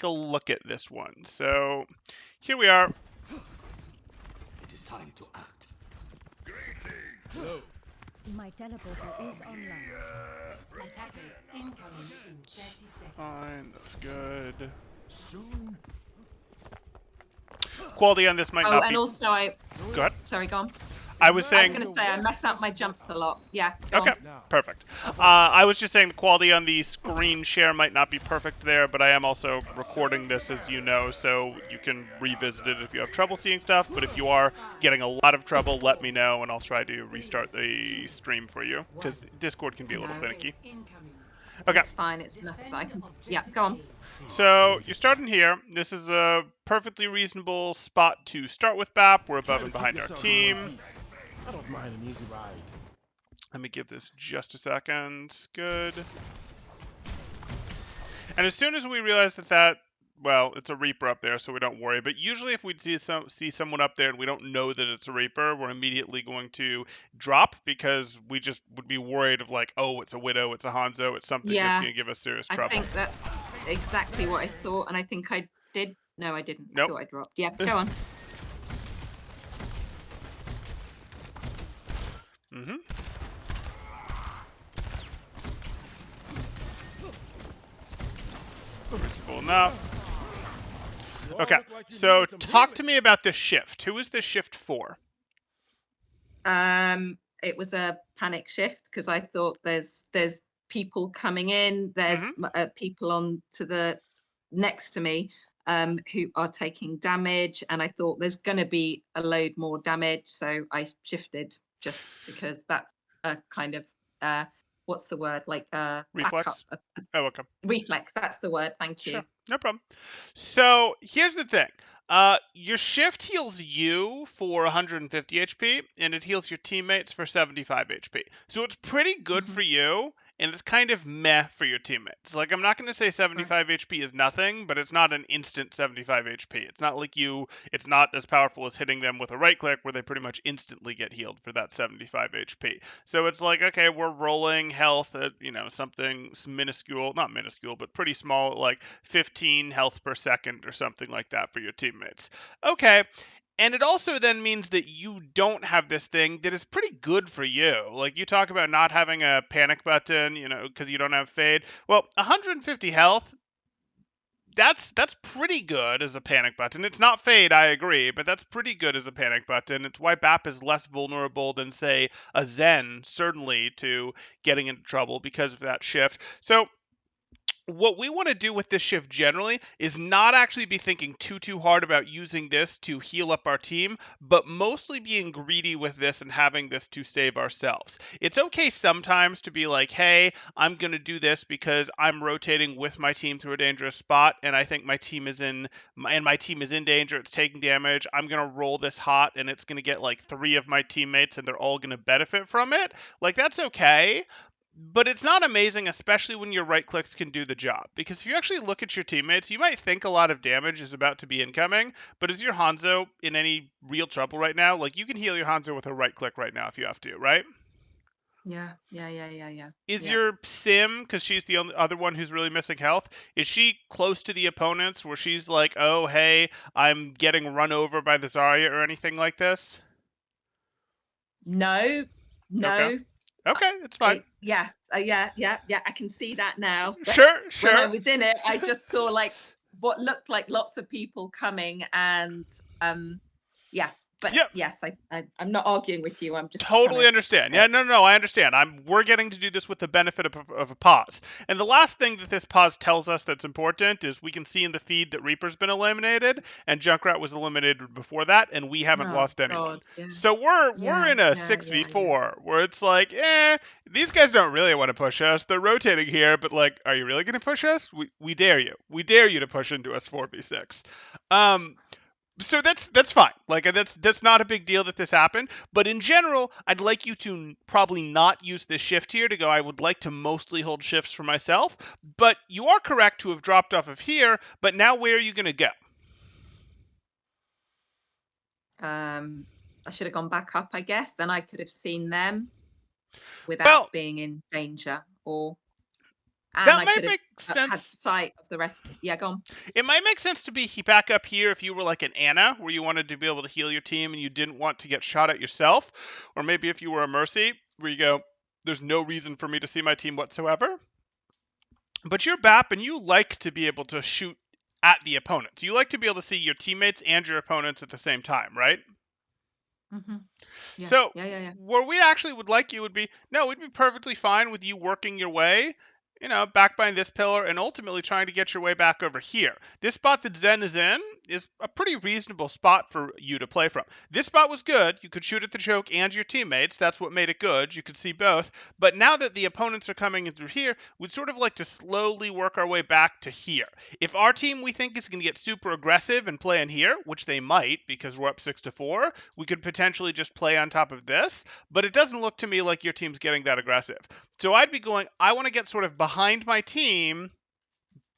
a look at this one. So here we are. It is time to act. My teleporter is online. Attackers incoming in 30 seconds. Fine, that's good. Soon. Quality on this might Oh, not and be. also Go ahead. sorry, go on. I was I was saying. going to say I mess up my jumps a lot. Yeah, go Okay, on. perfect. I was just saying the quality on the screen share might not be perfect there, but I am also recording this, as you know, so you can revisit it if you have trouble seeing stuff. But if you are getting a lot of trouble, let me know, and I'll try to restart the stream for you, because Discord can be a little No. finicky. Incoming. Okay, It's fine. It's nothing. I can. Yeah, go on. so you're starting here. This is a perfectly reasonable spot to start with BAP. We're above and behind our team. I don't mind an easy ride. Let me give this just a second. Good. And as soon as we realize well, it's a Reaper up there, so we don't worry. But usually if we see someone up there and we don't know that it's a Reaper, we're immediately going to drop because we just would be worried of like, oh, it's a Widow, it's a Hanzo, it's something that's Yeah, going to give us serious I trouble. think that's exactly what I thought, and I think I did. No, I didn't. Nope. I thought I dropped. Yeah, go on. Mm-hmm. Reasonable enough. Okay, so talk to me about this shift. Who is this shift for? It was a panic shift because I thought there's people coming in. There's people on to the next to me who are taking damage, and I thought there's going to be a load more damage, so I shifted just because that's a kind of what's the word, like Reflex? backup, Oh, okay. reflex. That's the word. Thank you. Sure, no problem. So here's the thing. Your shift heals you for 150 HP, and it heals your teammates for 75 HP. So it's pretty good for you, and it's kind of meh for your teammates. Like, I'm not going to say 75 HP is nothing, but it's not an instant 75 HP. It's not like it's not as powerful as hitting them with a right click where they pretty much instantly get healed for that 75 HP. So it's like, okay, we're rolling health at, something minuscule, not minuscule, but pretty small, like 15 health per second or something like that for your teammates. Okay. And it also then means that you don't have this thing that is pretty good for you. Like, you talk about not having a panic button, because you don't have fade. Well, 150 health, that's pretty good as a panic button. It's not fade, I agree, but that's pretty good as a panic button. It's why BAP is less vulnerable than, say, a Zen, certainly, to getting into trouble because of that shift. So what we want to do with this shift generally is not actually be thinking too hard about using this to heal up our team, but mostly being greedy with this and having this to save ourselves. It's okay sometimes to be like, hey, I'm going to do this because I'm rotating with my team through a dangerous spot, and I think my team is in danger, it's taking damage. I'm going to roll this hot, and it's going to get like 3 of my teammates, and they're all going to benefit from it. Like, that's okay. But it's not amazing, especially when your right clicks can do the job. Because if you actually look at your teammates, you might think a lot of damage is about to be incoming, but is your Hanzo in any real trouble right now? Like, you can heal your Hanzo with a right click right now if you have to, right? Yeah. Is your Sim, because she's the only other one who's really missing health, is she close to the opponents where she's like, oh, hey, I'm getting run over by the Zarya or anything like this? No. Okay, it's fine. Yes. Yeah. I can see that now. Sure. When I was in it, I just saw like what looked like lots of people coming, and yeah. But Yep. yes, I'm not arguing with you. I'm just Totally understand. Yeah, no, I understand. We're getting to do this with the benefit of a pause. And the last thing that this pause tells us that's important is we can see in the feed that Reaper's been eliminated, and Junkrat was eliminated before that, and we haven't lost anyone. Yeah. So we're in a 6v4 where it's like, these guys don't really want to push us. They're rotating here, but like, are you really going to push us? We dare you. We dare you to push into us 4v6. So that's fine. Like, that's not a big deal that this happened. But in general, I'd like you to probably not use this shift here to go, I would like to mostly hold shifts for myself. But you are correct to have dropped off of here. But now where are you going to go? I should have gone back up, I guess. Then I could have seen them without being in danger. and That I might could have make had sense. sight of the rest. Yeah, go on. It might make sense to be back up here if you were like an Anna, where you wanted to be able to heal your team and you didn't want to get shot at yourself. Or maybe if you were a Mercy, where you go, there's no reason for me to see my team whatsoever. But you're BAP and you like to be able to shoot at the opponents. You like to be able to see your teammates and your opponents at the same time, right? Hmm. Yeah, So yeah. where we actually would like you would be, no, we'd be perfectly fine with you working your way, back behind this pillar and ultimately trying to get your way back over here. This spot that Zen is in is a pretty reasonable spot for you to play from. This spot was good. You could shoot at the choke and your teammates. That's what made it good. You could see both. But now that the opponents are coming in through here, we'd sort of like to slowly work our way back to here. If our team we think is going to get super aggressive and play in here, which they might because we're up 6-4, we could potentially just play on top of this. But it doesn't look to me like your team's getting that aggressive. So I'd be going, I want to get sort of behind my team,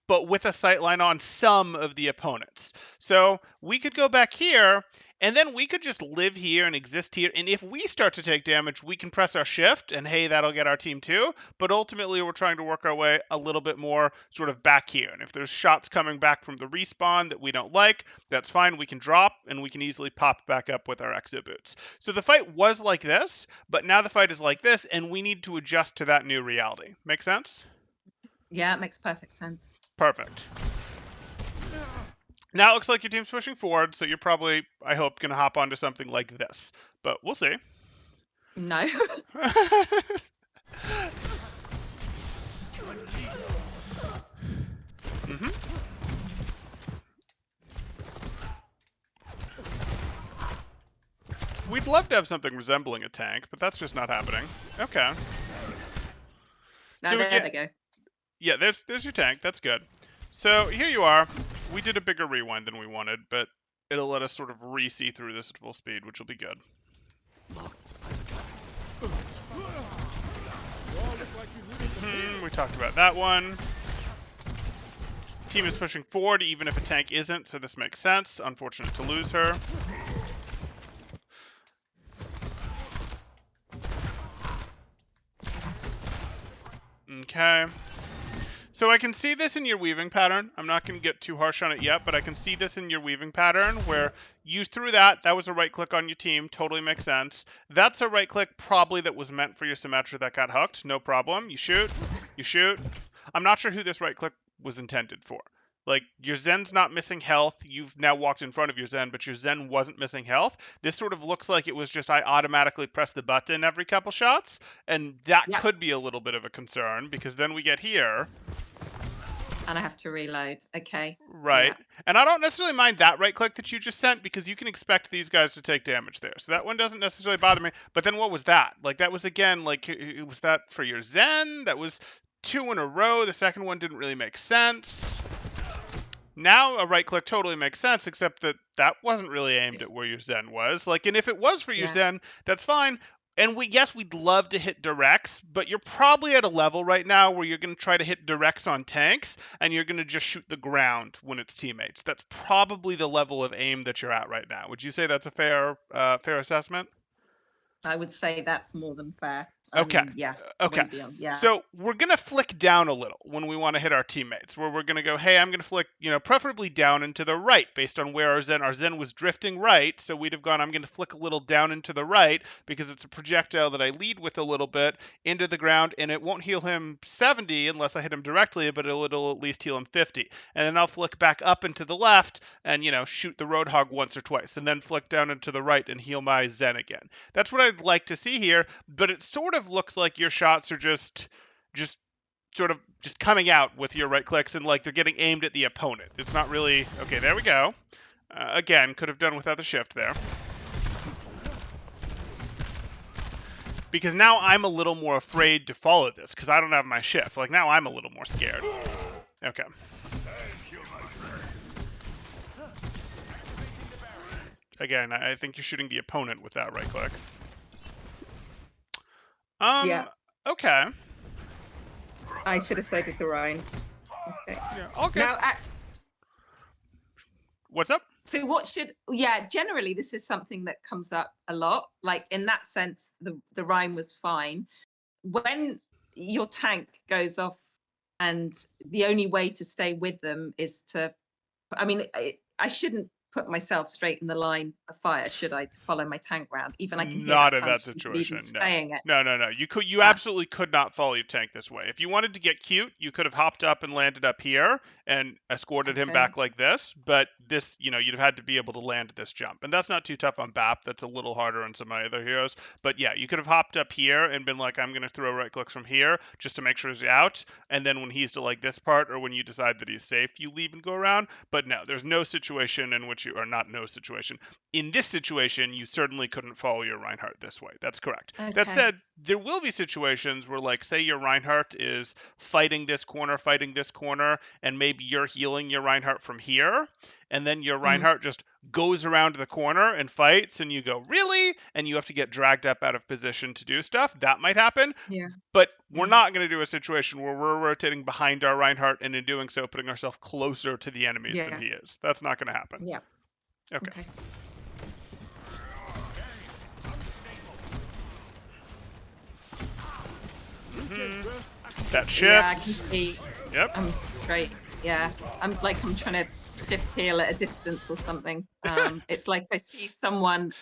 but with a sight line on some of the opponents. So we could go back here, and then we could just live here and exist here. And if we start to take damage, we can press our shift, and hey, that'll get our team too. But ultimately, we're trying to work our way a little bit more sort of back here. And if there's shots coming back from the respawn that we don't like, that's fine. We can drop, and we can easily pop back up with our exo boots. So the fight was like this, but now the fight is like this, and we need to adjust to that new reality. Make sense? Yeah, it makes perfect sense. Perfect. Now it looks like your team's pushing forward, so you're probably, I hope, going to hop onto something like this. But we'll see. No. Mm-hmm. We'd love to have something resembling a tank, but that's just not happening. Okay. No, So there again, they go. yeah, there's your tank. That's good. So here you are. We did a bigger rewind than we wanted, but it'll let us sort of re-see through this at full speed, which will be good. We talked about that one. Team is pushing forward even if a tank isn't, so this makes sense. Unfortunate to lose her. Okay. So I can see this in your weaving pattern. I'm not going to get too harsh on it yet, but I can see this in your weaving pattern where you threw that. That was a right click on your team. Totally makes sense. That's a right click probably that was meant for your Symmetra that got hooked. No problem. You shoot. You shoot. I'm not sure who this right click was intended for. Like, your Zen's not missing health. You've now walked in front of your Zen, but your Zen wasn't missing health. This sort of looks like it was just I automatically press the button every couple shots, and that Yep. could be a little bit of a concern because then we get here. And I have to reload. Okay. Right. Yeah. And I don't necessarily mind that right click that you just sent because you can expect these guys to take damage there. So that one doesn't necessarily bother me. But then what was that? Like, that was again, like, was that for your Zen? That was 2 in a row. The second one didn't really make sense. Now a right click totally makes sense, except that that wasn't really aimed at where your Zen was. Like, and if it was for your Yeah. Zen, that's fine. And we'd love to hit directs, but you're probably at a level right now where you're going to try to hit directs on tanks, and you're going to just shoot the ground when it's teammates. That's probably the level of aim that you're at right now. Would you say that's a fair assessment? I would say that's more than fair. Okay. Yeah. Okay. Way beyond. Yeah. So we're going to flick down a little when we want to hit our teammates, where we're going to go, hey, I'm going to flick, preferably down and to the right based on where our Zen was drifting right. So we'd have gone, I'm going to flick a little down and to the right because it's a projectile that I lead with a little bit into the ground, and it won't heal him 70 unless I hit him directly, but it'll at least heal him 50. And then I'll flick back up and to the left and, shoot the Roadhog once or twice, and then flick down and to the right and heal my Zen again. That's what I'd like to see here, but it sort of looks like your shots are just sort of just coming out with your right clicks and like they're getting aimed at the opponent. It's not really okay. There we go. Again, could have done without the shift there. Because now I'm a little more afraid to follow this because I don't have my shift. Like, now I'm a little more scared. Okay. Again, I think you're shooting the opponent with that right click. Yeah. Okay. I should have stayed with the Rhine. Okay. Yeah, okay. Now, What's up? so generally this is something that comes up a lot. Like, in that sense, the Rhine was fine. When your tank goes off and the only way to stay with them is to. I mean, I shouldn't put myself straight in the line of fire, should I, to follow my tank round? Even I can hear Not that in that sounds stupid, even situation. No. saying it. No. You Uh, absolutely could not follow your tank this way. If you wanted to get cute, you could have hopped up and landed up here and escorted him okay. back like this. But this, you'd have had to be able to land this jump, and that's not too tough on BAP. That's a little harder on some of my other heroes. But yeah, you could have hopped up here and been like, I'm gonna throw right clicks from here just to make sure he's out, and then when he's to like this part or when you decide that he's safe, you leave and go around. But no, there's no situation in which you are not no situation in this situation, you certainly couldn't follow your Reinhardt this way. That's correct. That Okay. said, there will be situations where, like, say your Reinhardt is fighting this corner, and maybe you're healing your Reinhardt from here, and then your Mm, Reinhardt just goes around the corner and fights, and you go, really? And you have to get dragged up out of position to do stuff. That might happen. yeah. But we're Yeah. not going to do a situation where we're rotating behind our Reinhardt and in doing so putting ourselves closer to the enemies than Yeah. he is. That's not going to happen. Yeah. Okay. Okay. That shift. Yeah, I can see. Yep. I'm straight. Yeah, I'm trying to shift heal at a distance or something. It's like I see someone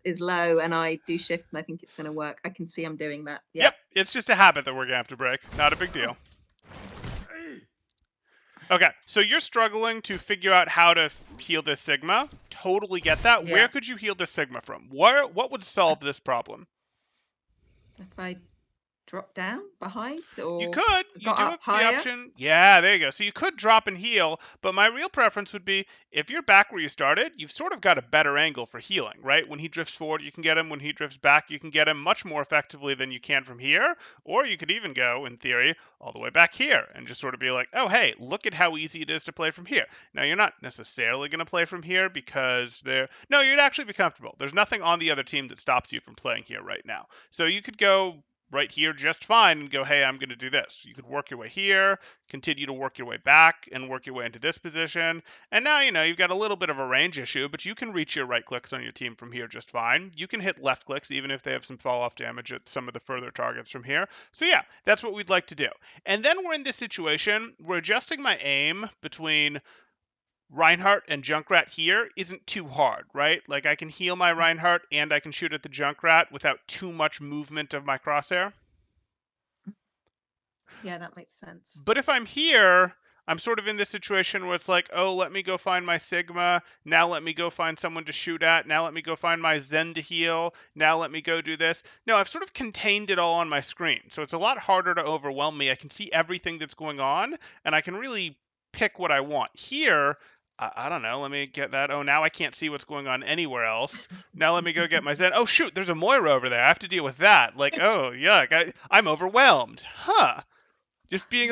is low and I do shift and I think it's going to work. I can see I'm doing that. Yeah. Yep. It's just a habit that we're gonna have to break. Not a big deal. Okay, so you're struggling to figure out how to heal this Sigma. Totally get that. Where Yeah. could you heal this Sigma from? What would solve this problem? If I drop down behind You or could. You got do up have the higher. option. Yeah, there you go. So you could drop and heal, but my real preference would be if you're back where you started, you've sort of got a better angle for healing, right? When he drifts forward, you can get him. When he drifts back, you can get him much more effectively than you can from here. Or you could even go, in theory, all the way back here and just sort of be like, oh, hey, look at how easy it is to play from here. Now, you're not necessarily going to play from here because no, you'd actually be comfortable. There's nothing on the other team that stops you from playing here right now. So you could go right here just fine and go, hey, I'm going to do this. You could work your way here, continue to work your way back and work your way into this position. And now, you've got a little bit of a range issue, but you can reach your right clicks on your team from here just fine. You can hit left clicks even if they have some fall off damage at some of the further targets from here. So yeah, that's what we'd like to do. And then we're in this situation, we're adjusting my aim between Reinhardt and Junkrat here isn't too hard, right? Like I can heal my Reinhardt and I can shoot at the Junkrat without too much movement of my crosshair. Yeah, that makes sense. But if I'm here, I'm sort of in this situation where it's like, oh, let me go find my Sigma. Now let me go find someone to shoot at. Now let me go find my Zen to heal. Now let me go do this. No, I've sort of contained it all on my screen. So it's a lot harder to overwhelm me. I can see everything that's going on, and I can really pick what I want. Here, I don't know. Let me get that. Oh, now I can't see what's going on anywhere else. Now let me go get my Zen. Oh, shoot, there's a Moira over there. I have to deal with that. Like, oh, yuck. I'm overwhelmed. Huh. Just being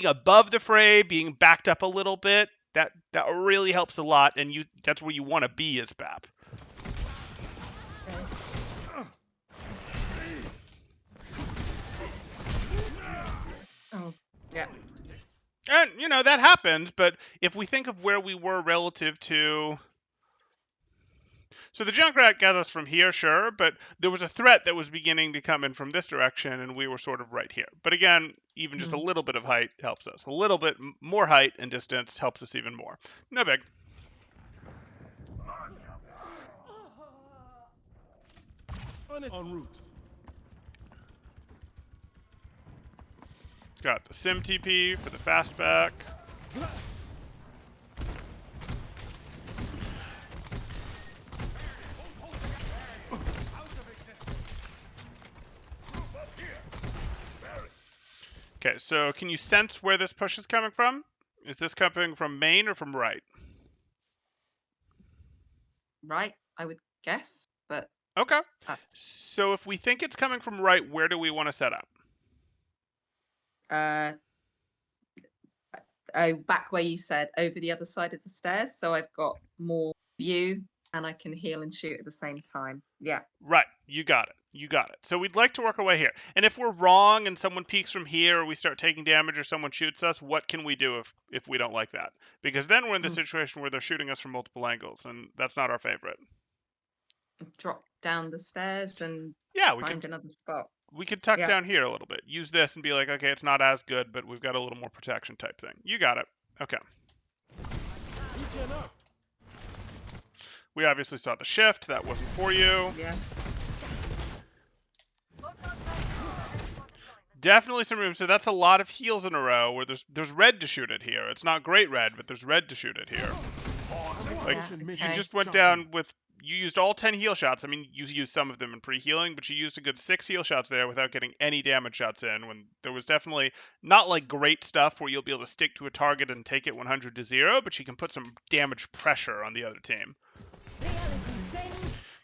above the fray, being backed up a little bit, that really helps a lot, and that's where you want to be as BAP. Oh, yeah. And that happens, but if we think of where we were relative to, so the Junkrat got us from here, sure, but there was a threat that was beginning to come in from this direction, and we were sort of right here. But again, even just a Mm. little bit of height helps us. A little bit more height and distance helps us even more. No big. En route. Got the Sim TP for the fastback. Okay, so can you sense where this push is coming from? Is this coming from main or from right? Right, I would guess, but Okay. that's So if we think it's coming from right, where do we want to set up? uh oh, back where you said over the other side of the stairs, so I've got more view and I can heal and shoot at the same time. Yeah. Right. You got it. You got it. So we'd like to work our way here. And if we're wrong and someone peeks from here or we start taking damage or someone shoots us, what can we do if we don't like that? Because then we're in the Mm. situation where they're shooting us from multiple angles, and that's not our favorite. drop down the stairs and Yeah, find another spot. we could tuck Yeah. down here a little bit. Use this and be like, okay, it's not as good, but we've got a little more protection type thing. You got it. Okay. Weekend up. We obviously saw the shift. That wasn't for you. Yeah. Definitely some room. So that's a lot of heals in a row where there's red to shoot it here. It's not great red, but there's red to shoot it here. Like Yeah, you okay. just went down with you used all 10 heal shots. I mean, you used some of them in pre-healing, but you used a good 6 heal shots there without getting any damage shots in. When there was definitely not like great stuff where you'll be able to stick to a target and take it 100 to 0, but you can put some damage pressure on the other team.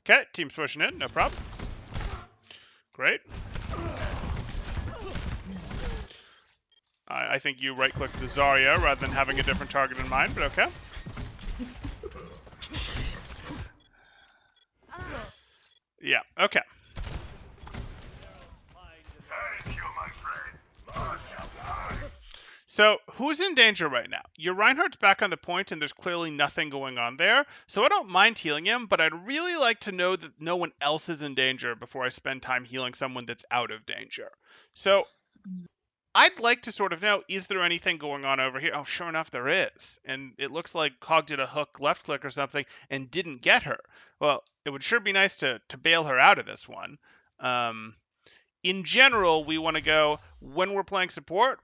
Okay, team's pushing in, no problem. Great. I think you right-clicked the Zarya rather than having a different target in mind, but okay. Yeah, okay. So, who's in danger right now? Your Reinhardt's back on the point, and there's clearly nothing going on there. So I don't mind healing him, but I'd really like to know that no one else is in danger before I spend time healing someone that's out of danger. So I'd like to sort of know, is there anything going on over here? Oh, sure enough, there is. And it looks like Hog did a hook left click or something and didn't get her. Well, it would sure be nice to bail her out of this one. In general, we want to go when we're playing support.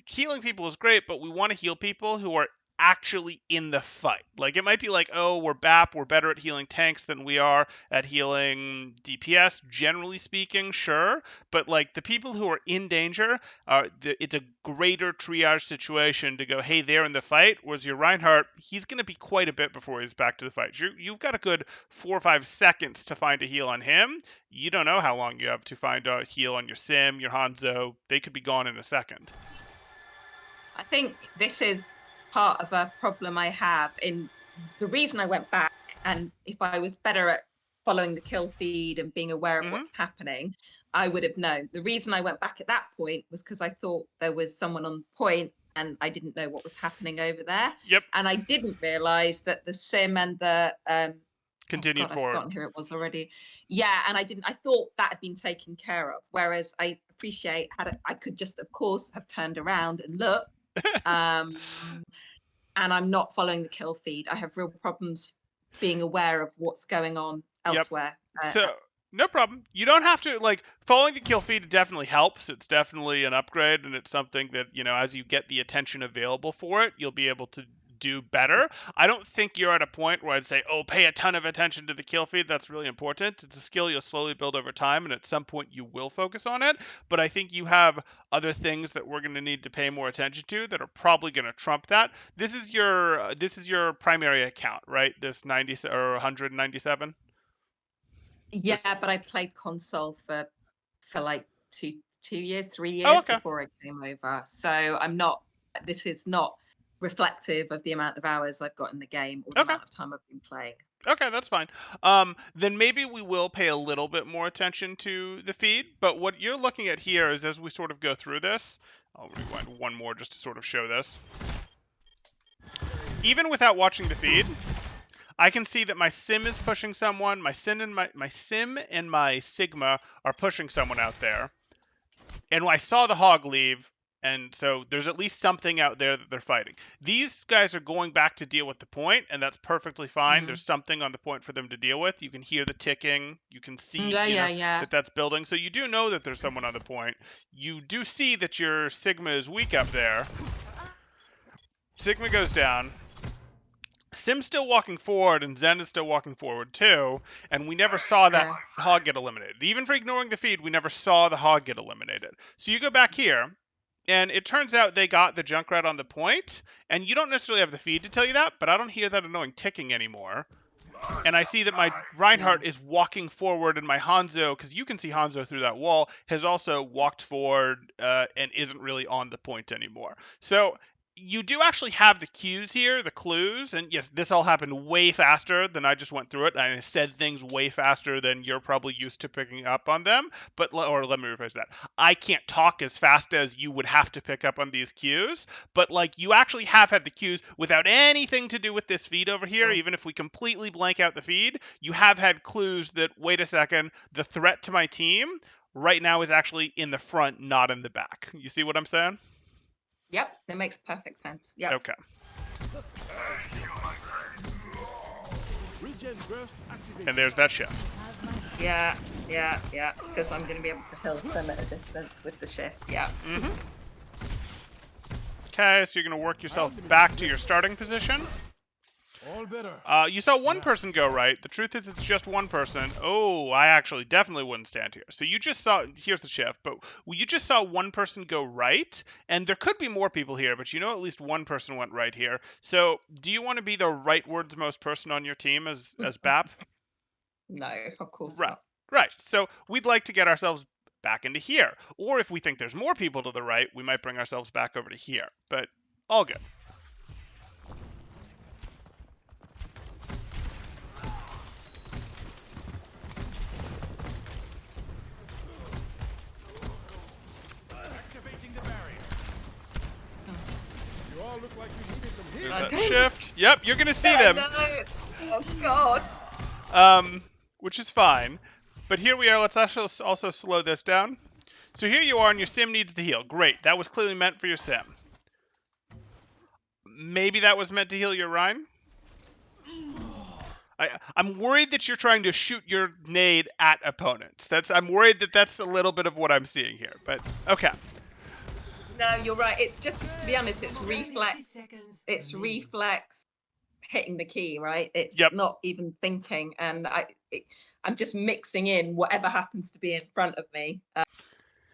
Healing people is great, but we want to heal people who are actually in the fight. Like it might be like, oh, we're BAP, we're better at healing tanks than we are at healing DPS, generally speaking, sure. But like the people who are in danger, it's a greater triage situation to go, hey, they're in the fight. Whereas your Reinhardt, he's going to be quite a bit before he's back to the fight. You've got a good 4 or 5 seconds to find a heal on him. You don't know how long you have to find a heal on your Sim, your Hanzo. They could be gone in a second. I think this is part of a problem I have in the reason I went back, and if I was better at following the kill feed and being aware of what's happening, I would have known. The reason I went back at that point was because I thought there was someone on point and I didn't know what was happening over there. Yep. And I didn't realize that the Sim and the continued forward. I've forgotten who it was already. Yeah, and I thought that had been taken care of. Whereas I appreciate I could just, of course, have turned around and looked. And I'm not following the kill feed. I have real problems being aware of what's going on elsewhere. So no problem. You don't have to like following the kill feed definitely helps. It's definitely an upgrade, and it's something that, you know, as you get the attention available for it, you'll be able to do better. I don't think you're at a point where I'd say, oh, pay a ton of attention to the kill feed. That's really important. It's a skill you'll slowly build over time, and at some point you will focus on it. But I think you have other things that we're going to need to pay more attention to that are probably going to trump that. This is your primary account, right? This 90 or 197. Yeah, but I played console for like 2 years, 3 years okay. before I came over. So this is not reflective of the amount of hours I've got in the game or the amount of time I've been playing. Okay, that's fine. Then maybe we will pay a little bit more attention to the feed. But what you're looking at here is, as we sort of go through this, I'll rewind one more just to sort of show this. Even without watching the feed, I can see that my Sim is pushing someone. My Sim and my Sigma are pushing someone out there. And I saw the Hog leave. And so there's at least something out there that they're fighting. These guys are going back to deal with the point, and that's perfectly fine. There's something on the point for them to deal with. You can hear the ticking. You can see that that's building. So you do know that there's someone on the point. You do see that your Sigma is weak up there. Sigma goes down. Sim's still walking forward, and Zen is still walking forward too, and we never saw that Hog get eliminated. Even for ignoring the feed, we never saw the Hog get eliminated. So you go back here, and it turns out they got the Junkrat on the point, and you don't necessarily have the feed to tell you that, but I don't hear that annoying ticking anymore. And I see that my Reinhardt is walking forward, and my Hanzo, because you can see Hanzo through that wall, has also walked forward and isn't really on the point anymore. So you do actually have the cues here, the clues, and yes, this all happened way faster than I just went through it. I said things way faster than you're probably used to picking up on them. Or let me rephrase that. I can't talk as fast as you would have to pick up on these cues, but like you actually have had the cues without anything to do with this feed over here. Even if we completely blank out the feed, you have had clues that, wait a second, the threat to my team right now is actually in the front, not in the back. You see what I'm saying? Yep, that makes perfect sense. Yep. Okay. Regen burst activated. And there's that shift. Yeah. Because I'm going to be able to heal some at a distance with the shift. Yeah. Okay, so you're going to work yourself back to your starting position. All better. You saw one person go right. The truth is it's just one person. Oh, I actually definitely wouldn't stand here. So you just saw, here's the shift, but you just saw one person go right, and there could be more people here, but you know at least one person went right here. So do you want to be the rightwards most person on your team as BAP? No, of course Right. not. Right. So we'd like to get ourselves back into here. Or if we think there's more people to the right, we might bring ourselves back over to here. But all good. Activating the barrier. You all look like you needed some healing. There's that shift. Yep, you're going to see them. No. Oh, God. Which is fine. But here we are. Let's also slow this down. So here you are, and your sim needs the heal. Great. That was clearly meant for your sim. Maybe that was meant to heal your Rhine? I'm worried that you're trying to shoot your nade at opponents. I'm worried that that's a little bit of what I'm seeing here. But, okay. No, you're right. It's just, to be honest, it's reflex. It's reflex hitting the key, right? It's not even thinking. And I'm just mixing in whatever happens to be in front of me.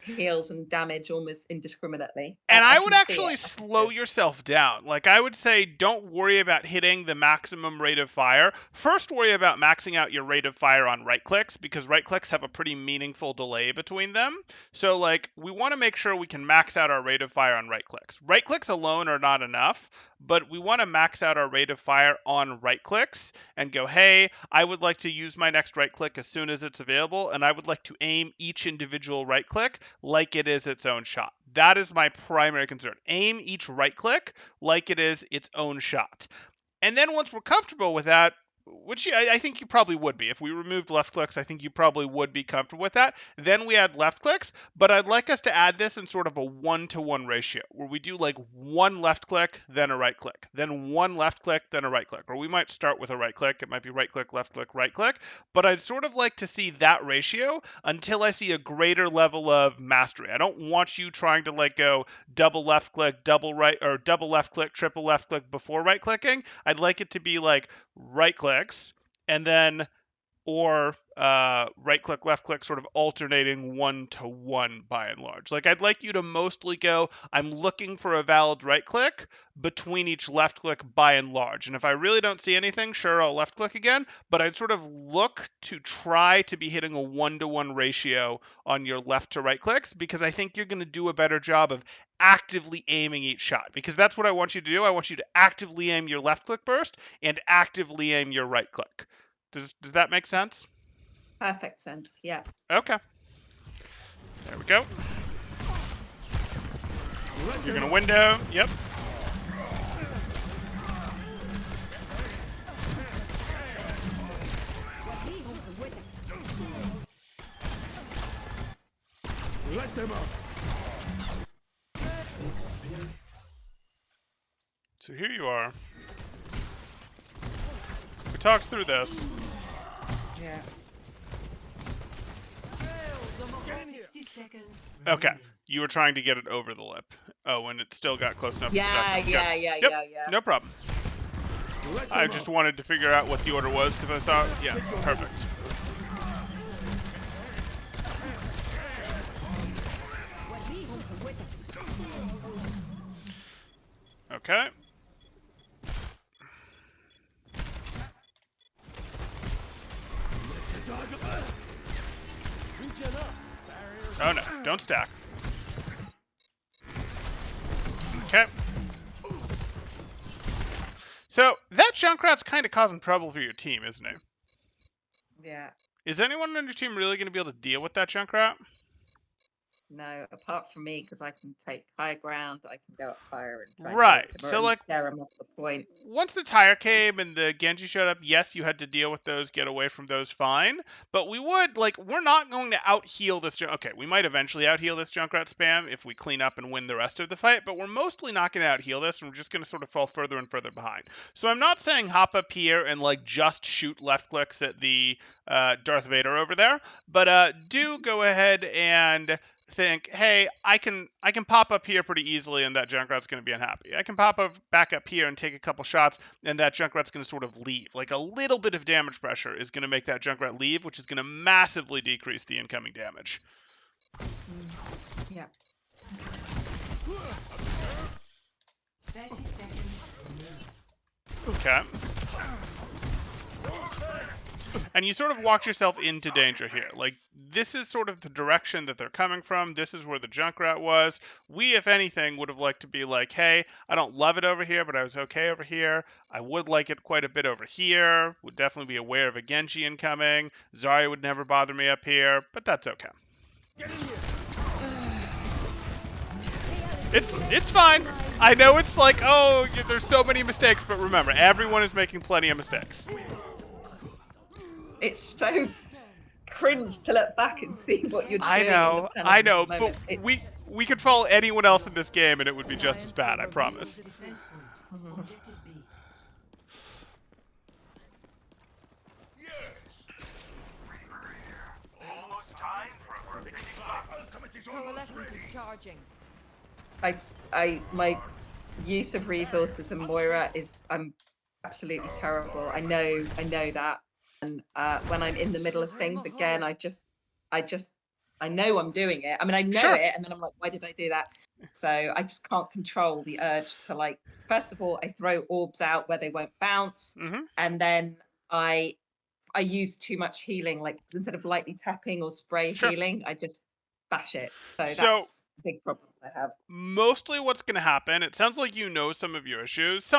Heals and damage almost indiscriminately. And I would actually slow yourself down. Like, I would say don't worry about hitting the maximum rate of fire. First, worry about maxing out your rate of fire on right clicks, because right clicks have a pretty meaningful delay between them. So, like, we want to make sure we can max out our rate of fire on right clicks. Right clicks alone are not enough, but we want to max out our rate of fire on right clicks and go, hey, I would like to use my next right click as soon as it's available, and I would like to aim each individual right click like it is its own shot. That is my primary concern. Aim each right click like it is its own shot. And then once we're comfortable with that, which I think you probably would be. If we removed left clicks, I think you probably would be comfortable with that. Then we add left clicks, but I'd like us to add this in sort of a 1-to-1 ratio, where we do like one left click, then a right click, then one left click, then a right click. Or we might start with a right click. It might be right click, right click. But I'd sort of like to see that ratio until I see a greater level of mastery. I don't want you trying to like go double left click, double right, or double left click, triple left click before right clicking. I'd like it to be like right clicks and then or right click, left click, sort of alternating 1-to-1 by and large. Like I'd like you to mostly go, I'm looking for a valid right click between each left click by and large. And if I really don't see anything, sure, I'll left click again, but I'd sort of look to try to be hitting a 1-to-1 ratio on your left to right clicks, because I think you're going to do a better job of actively aiming each shot, because that's what I want you to do. I want you to actively aim your left click burst and actively aim your right click. Does that make sense? Perfect sense, yeah. Okay. There we go. You're going to window. Yep. Let them up. So here you are. We talked through this. Yeah. 60 seconds. Okay. You were trying to get it over the lip. Oh, and it still got close enough. Yeah. No problem. I just wanted to figure out what the order was because I thought, yeah, perfect. Okay. Oh no, don't stack. Okay. So that Junkrat's kind of causing trouble for your team, isn't it? Yeah. Is anyone on your team really going to be able to deal with that Junkrat? No, apart from me, because I can take higher ground, I can go up higher and try and Right. bolt him, or So at like least scare him off the point. once the tire came and the Genji showed up, yes, you had to deal with those, get away from those, fine. But we would, like, we're not going to out-heal this. Okay, we might eventually out-heal this Junkrat spam if we clean up and win the rest of the fight, but we're mostly not going to out-heal this, and we're just going to sort of fall further and further behind. So I'm not saying hop up here and, like, just shoot left clicks at the Darth Vader over there, but do go ahead and think, hey, I can pop up here pretty easily and that Junkrat's going to be unhappy. I can pop up back up here and take a couple shots and that Junkrat's going to sort of leave. Like a little bit of damage pressure is going to make that Junkrat leave, which is going to massively decrease the incoming damage. Yeah. 30 seconds. Okay. And you sort of walked yourself into danger here. Like, this is sort of the direction that they're coming from. This is where the Junkrat was. We, if anything, would have liked to be like, hey, I don't love it over here, but I was okay over here. I would like it quite a bit over here. Would definitely be aware of a Genji incoming. Zarya would never bother me up here, but that's okay. It's fine. I know it's like, oh, there's so many mistakes, but remember, everyone is making plenty of mistakes. It's so cringe to look back and see what you're doing. I know, but It's... we could follow anyone else in this game and it would be just as bad, I promise. The defense point. Objective B. Yes. Coalescence is charging. My use of resources in Moira is I'm absolutely terrible. I know that. And when I'm in the middle of things again, I know I'm doing it. I mean, I know Sure. it, and then I'm like, why did I do that? So I just can't control the urge to, like, first of all, I throw orbs out where they won't bounce, and then I use too much healing. Like, instead of lightly tapping or spray Sure. healing, I just bash it. So So- that's a big problem I have. Mostly what's going to happen, it sounds like you know some of your issues,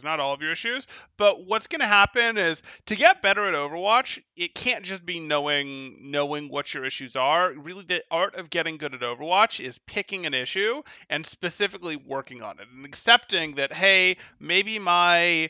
not all of your issues, but what's going to happen is to get better at Overwatch, it can't just be knowing what your issues are. Really, the art of getting good at Overwatch is picking an issue and specifically working on it and accepting that, hey, maybe my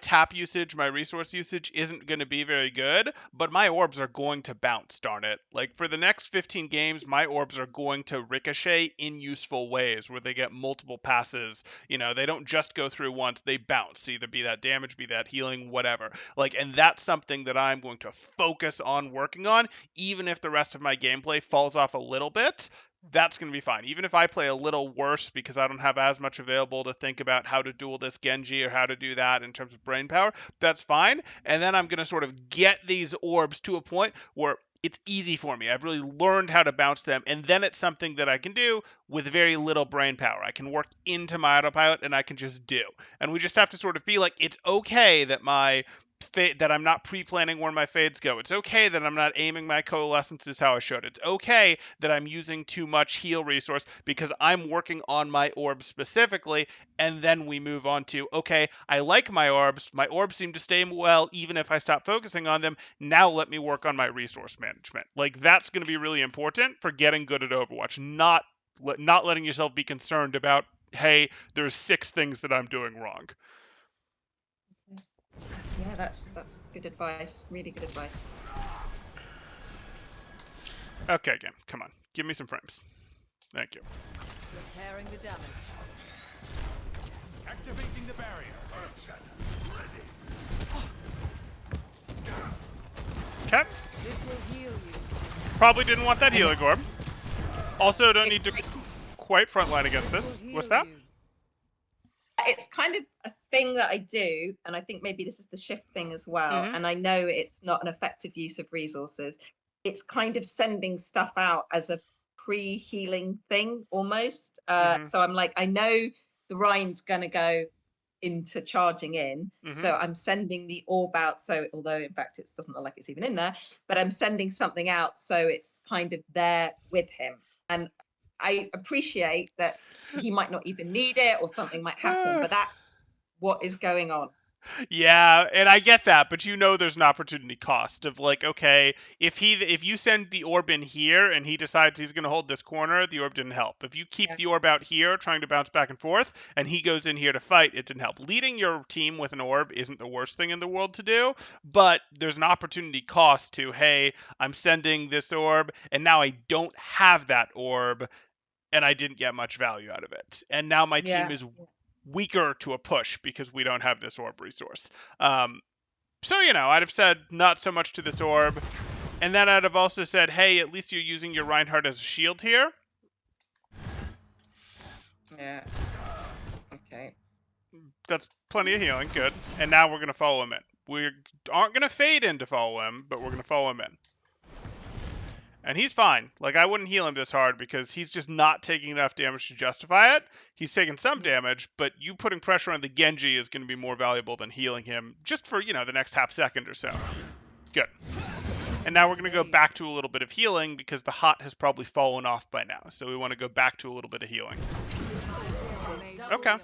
tap usage, my resource usage isn't going to be very good, but my orbs are going to bounce, darn it. Like, for the next 15 games, my orbs are going to ricochet in useful ways where they get multiple passes. You know, they don't just go through once, they bounce, either be that damage, be that healing, whatever. Like, and that's something that I'm going to focus on working on, even if the rest of my gameplay falls off a little bit. That's going to be fine. Even if I play a little worse because I don't have as much available to think about how to duel this Genji or how to do that in terms of brain power, that's fine. And then I'm going to sort of get these orbs to a point where it's easy for me. I've really learned how to bounce them, and then it's something that I can do with very little brain power. I can work into my autopilot, and I can just do. And we just have to sort of be like, it's okay that that I'm not pre-planning where my fades go. It's okay that I'm not aiming my coalescences how I should. It's okay that I'm using too much heal resource because I'm working on my orbs specifically, and then we move on to, okay, I like my orbs. My orbs seem to stay well even if I stop focusing on them. Now let me work on my resource management. Like, that's going to be really important for getting good at Overwatch, not letting yourself be concerned about, hey, there's 6 things that I'm doing wrong. Yeah, that's good advice. Really good advice. Okay, game, come on. Give me some frames. Thank you. Repairing the damage. Activating the barrier. Okay. This will heal you. Probably didn't want that healing orb. Also, don't need to It's- quite frontline against This this. will What's heal that? you. It's kind of a thing that I do, and I think maybe this is the shift thing as well. Mhm. And I know it's not an effective use of resources. It's kind of sending stuff out as a pre-healing thing almost. So I'm like, I know the Rhine's gonna go into charging in, so I'm sending the orb out. So although in fact it doesn't look like it's even in there, but I'm sending something out so it's kind of there with him. And I appreciate that he might not even need it or something might happen, but that's what is going on. Yeah, and I get that, but you know there's an opportunity cost of like, okay, if you send the orb in here and he decides he's going to hold this corner, the orb didn't help. If you keep Yeah. the orb out here trying to bounce back and forth and he goes in here to fight, it didn't help. Leading your team with an orb isn't the worst thing in the world to do, but there's an opportunity cost to, hey, I'm sending this orb and now I don't have that orb and I didn't get much value out of it. And now my team Yeah. is weaker to a push because we don't have this orb resource. So, I'd have said not so much to this orb. And then I'd have also said, hey, at least you're using your Reinhardt as a shield here. Yeah. Okay. That's plenty of healing. Good. And now we're going to follow him in. We aren't going to fade in to follow him, but we're going to follow him in. And he's fine. Like, I wouldn't heal him this hard because he's just not taking enough damage to justify it. He's taking some damage, but you putting pressure on the Genji is going to be more valuable than healing him just for, the next half second or so. Good. And now we're going to go back to a little bit of healing because the hot has probably fallen off by now. So we want to go back to a little bit of healing. Okay.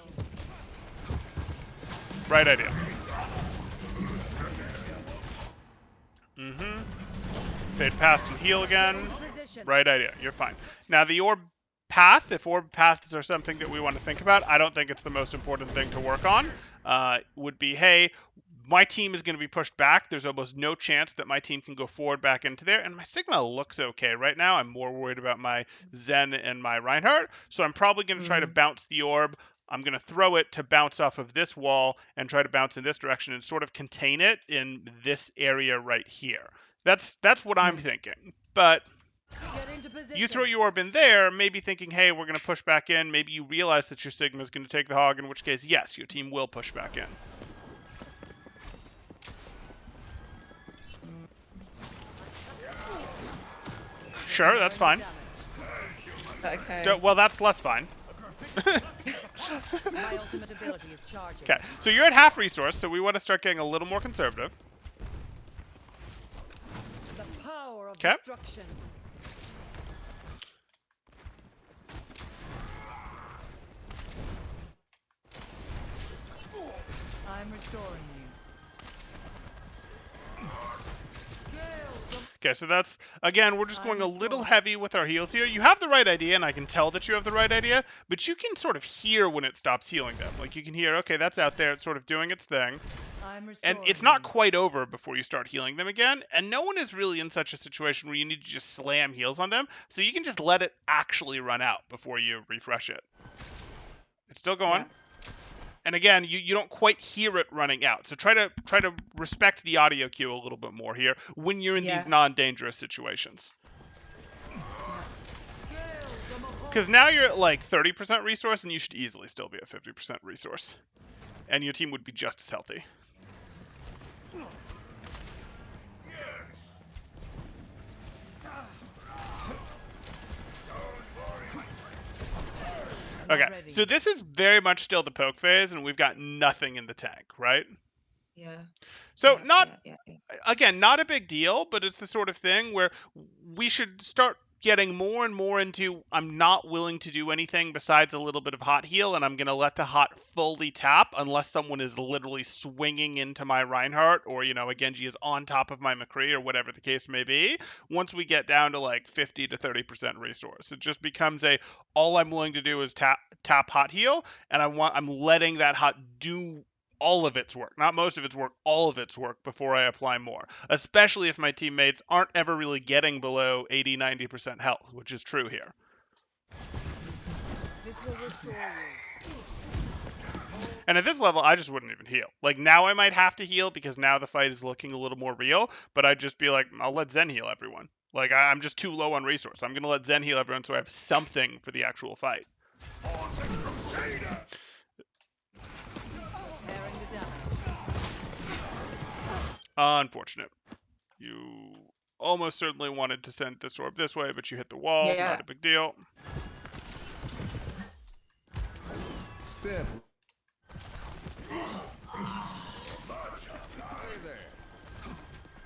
Right idea. Fade past and heal again. Right idea. You're fine. Now the orb path, if orb paths are something that we want to think about, I don't think it's the most important thing to work on. Would be, hey, my team is going to be pushed back. There's almost no chance that my team can go forward back into there. And my Sigma looks okay right now. I'm more worried about my Zen and my Reinhardt. So I'm probably going to try to bounce the orb. I'm going to throw it to bounce off of this wall and try to bounce in this direction and sort of contain it in this area right here. That's what I'm thinking. But you throw your orb in there, maybe thinking, hey, we're going to push back in. Maybe you realize that your Sigma is going to take the hog, in which case, yes, your team will push back in. Sure, that's fine. Okay. Well, that's less fine. My ultimate ability is charging. Okay, so you're at half resource, so we want to start getting a little more conservative. The power of 'Kay. destruction. I'm restoring you. Okay, so that's, again, we're just going a little heavy with our heals here. You have the right idea, and I can tell that you have the right idea, but you can sort of hear when it stops healing them. Like, you can hear, okay, that's out there, it's sort of doing its thing. And it's not quite over before you start healing them again, and no one is really in such a situation where you need to just slam heals on them, so you can just let it actually run out before you refresh it. It's still going. Yeah. And again, you don't quite hear it running out. So try to respect the audio cue a little bit more here when you're in these non-dangerous situations. Because now you're at like 30% resource, and you should easily still be at 50% resource. And your team would be just as healthy. Okay, so this is very much still the poke phase, and we've got nothing in the tank, right? Yeah. So Yeah. again, not a big deal, but it's the sort of thing where we should start getting more and more into, I'm not willing to do anything besides a little bit of hot heal, and I'm going to let the hot fully tap unless someone is literally swinging into my Reinhardt, or, a Genji is on top of my McCree, or whatever the case may be. Once we get down to like 50 to 30% resource, it just becomes all I'm willing to do is tap hot heal, and I'm letting that hot do all of its work, not most of its work, all of its work before I apply more, especially if my teammates aren't ever really getting below 80, 90% health, which is true here. This will restore you. And at this level, I just wouldn't even heal. Like, now I might have to heal because now the fight is looking a little more real, but I'd just be like, I'll let Zen heal everyone. Like, I'm just too low on resource. I'm going to let Zen heal everyone so I have something for the actual fight. Unfortunate. You almost certainly wanted to send this orb this way, but you hit the wall. Yeah. Not a big deal. Step.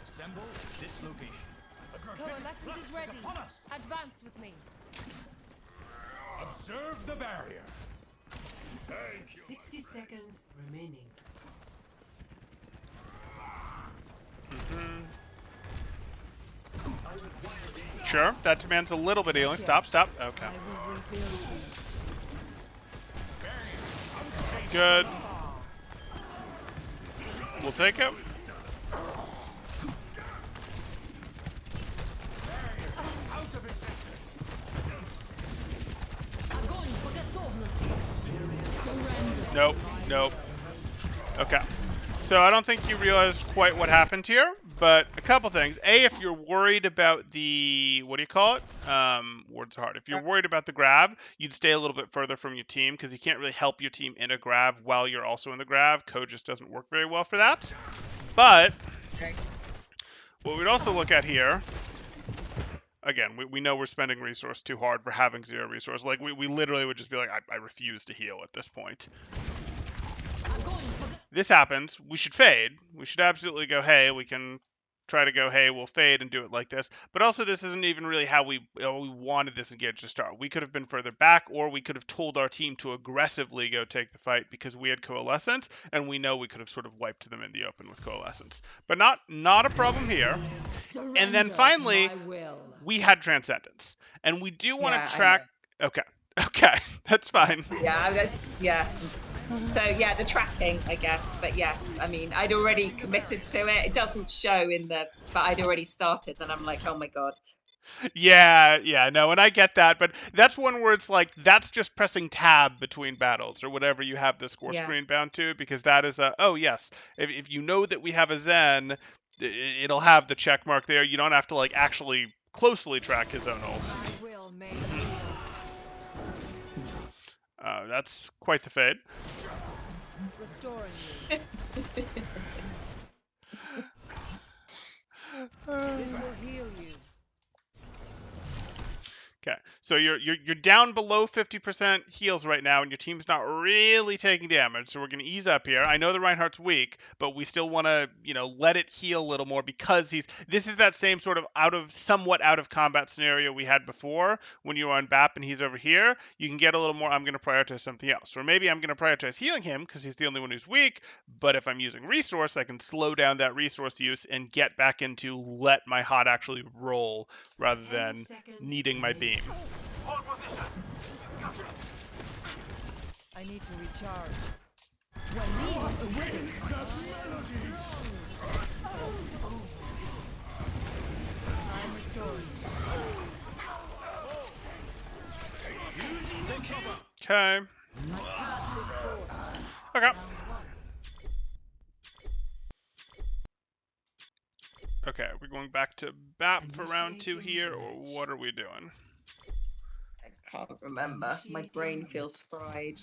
Assemble at this location. Coalescence is ready. Advance with me. Observe the barrier. 60 seconds remaining. Sure, that demands a little bit of healing. Stop. Okay. I will rebuild you. Good. We'll take it. Огонь по готовности. Nope. Okay. So I don't think you realized quite what happened here, but a couple things. A, if you're worried about the, what do you call it? Words are hard. If you're worried about the grab, you'd stay a little bit further from your team because you can't really help your team in a grab while you're also in the grab. Code just doesn't work very well for that. But what we'd also look at here, again, we know we're spending resource too hard for having 0 resource. Like, we literally would just be like, I refuse to heal at this point. This happens, we should fade. We should absolutely go, hey, we can try to go, hey, we'll fade and do it like this. But also, this isn't even really how we wanted this engage to start. We could have been further back, or we could have told our team to aggressively go take the fight because we had Coalescence, and we know we could have sort of wiped them in the open with Coalescence. But not a problem here. And then finally, we had Transcendence. And we do want to track... Okay, that's fine. Yeah. So yeah, the tracking, I guess. But yes, I mean, I'd already committed to it. It doesn't show in the, but I'd already started, and I'm like, oh my god. Yeah, no, and I get that, but that's one where it's like, that's just pressing tab between battles or whatever you have the score screen bound to, because that is a, oh yes, if you know that we have a Zen, it'll have the check mark there. You don't have to like actually closely track his own ult. I will make That's quite the fade. restoring you. This will heal you. Okay, so you're down below 50% heals right now, and your team's not really taking damage. So we're gonna ease up here. I know the Reinhardt's weak, but we still want to, let it heal a little more because this is that same sort of somewhat out of combat scenario we had before when you were on BAP and he's over here. You can get a little more. I'm gonna prioritize something else, or maybe I'm gonna prioritize healing him because he's the only one who's weak. But if I'm using resource, I can slow down that resource use and get back into let my hot actually roll rather than needing my beam. I need to recharge. When I'm restoring. Okay. Okay. Okay, are we going back to BAP for round 2 here, or what are we doing? I can't remember. My brain feels fried.